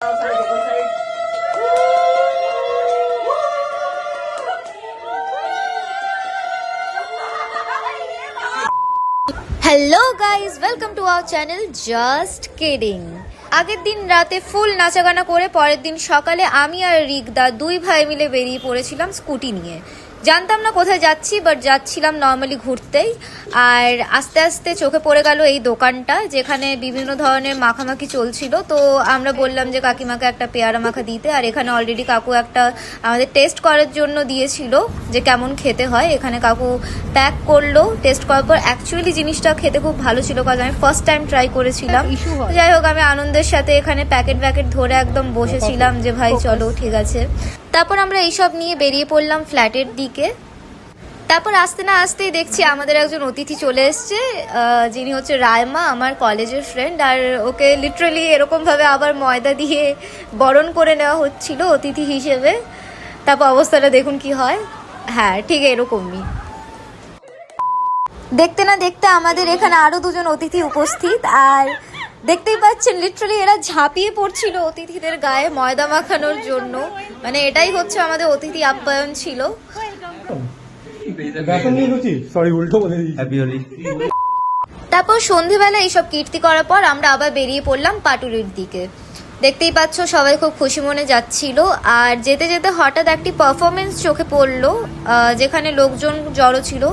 Hello guys, welcome to our channel just kidding. আগের দিন রাতে ফুল নাচাগানা করে পরের দিন সকালে আমি আর রিকদা দুই ভাই মিলে বেরিয়ে পড়েছিলাম স্কুটি নিয়ে। জানতাম না কোথায় যাচ্ছি, বাট যাচ্ছিলাম নর্মালি ঘুরতেই। আর আস্তে আস্তে চোখে পড়ে গেল এই দোকানটা, যেখানে বিভিন্ন ধরনের মাখামাখি চলছিল। তো আমরা বললাম যে কাকিমাকে একটা পেয়ারা মাখা দিতে। আর এখানে অলরেডি কাকু একটা আমাদের টেস্ট করার জন্য দিয়েছিল যে কেমন খেতে হয়। এখানে কাকু প্যাক করলো। টেস্ট করার পর অ্যাকচুয়ালি জিনিসটা খেতে খুব ভালো ছিল, কারণ আমি ফার্স্ট টাইম ট্রাই করেছিলাম। যাই হোক, আমি আনন্দের সাথে এখানে প্যাকেট ধরে একদম বসেছিলাম যে ভাই চলো ঠিক আছে। তারপর আমরা এইসব নিয়ে বেরিয়ে পড়লাম ফ্ল্যাটের দিকে। তারপর আসতে না আসতেই দেখছি আমাদের একজন অতিথি চলে এসছে, যিনি হচ্ছে রায়মা, আমার কলেজের ফ্রেন্ড। আর ওকে লিটারালি এরকমভাবে আবার ময়দা দিয়ে বরণ করে নেওয়া হচ্ছিল অতিথি হিসেবে। তারপর অবস্থাটা দেখুন কি হয়। হ্যাঁ, ঠিক এরকমই। দেখতে না দেখতে আমাদের এখানে আরো দুজন অতিথি উপস্থিত। আর দেখতেই পাচ্ছেন লিটারালি এরা ঝাঁপিয়ে পড়ছিল অতিথিদের গায়ে ময়দা মাখানোর জন্য। মানে এটাই হচ্ছে আমাদের অতিথি আপ্যায়ন ছিল। তারপর সন্ধেবেলা এইসব কীর্তি করার পর আমরা আবার বেরিয়ে পড়লাম পাটুলির দিকে। দেখতেই পাচ্ছ সবাই খুব খুশি মনে যাচ্ছিল। আর যেতে যেতে হঠাৎ একটি পারফরমেন্স চোখে পড়লো, যেখানে লোকজন জড়ো ছিল।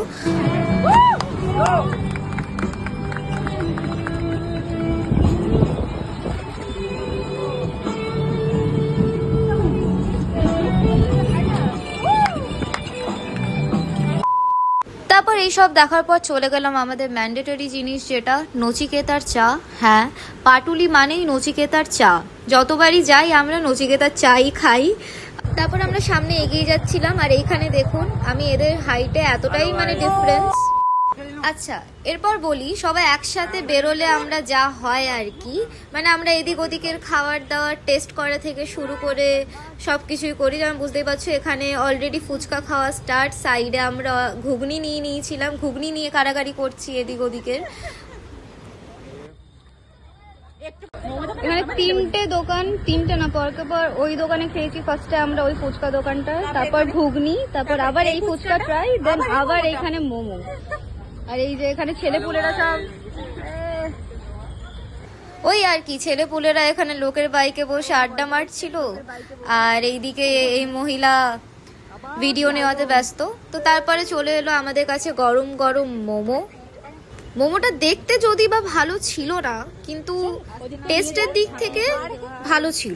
তারপর এইসব দেখার পর চলে গেলাম আমাদের ম্যান্ডেটরি জিনিস, যেটা নচিকেতার চা। হ্যাঁ, পাটুলি মানেই নচিকেতার চা। যতবারই যাই আমরা নচিকেতার চাই খাই। তারপর আমরা সামনে এগিয়ে যাচ্ছিলাম। আর এইখানে দেখুন, আমি এদের হাইটে এতটাই মানে ডিফারেন্স। আচ্ছা, এরপর বলি, সবাই একসাথে বেরোলে আমরা যা হয় আর কি, মানে আমরা এদিক ওদিকের খাবার দাবার টেস্ট করা থেকে শুরু করে সব কিছুই করি। যেমন বুঝতেই পারছো এখানে অলরেডি ফুচকা খাওয়া স্টার্ট। সাইডে আমরা ঘুগনি নিয়ে নিয়েছিলাম, ঘুগনি নিয়ে কারাকারি করছি এদিক ওদিকের। এখানে তিনটে দোকান, তিনটে না পর ওই দোকানে খেয়েছি। ফার্স্টে আমরা ওই ফুচকা দোকানটা, তারপর ঘুগনি, তারপর আবার এই ফুচকা ট্রাই, দেন আবার এইখানে মোমো। আর এই যে এখানে ছেলেপুলেরা সব ওই আর কি, ছেলেপুলেরা এখানে লোকের বাইকে বসে আড্ডা মারছিল। আর এইদিকে এই মহিলা ভিডিও নেওয়াতে ব্যস্ত। তো তারপরে চলে এলো আমাদের কাছে গরম গরম মোমো। মোমোটা দেখতে যদি বা ভালো ছিল না, কিন্তু টেস্টের দিক থেকে ভালো ছিল।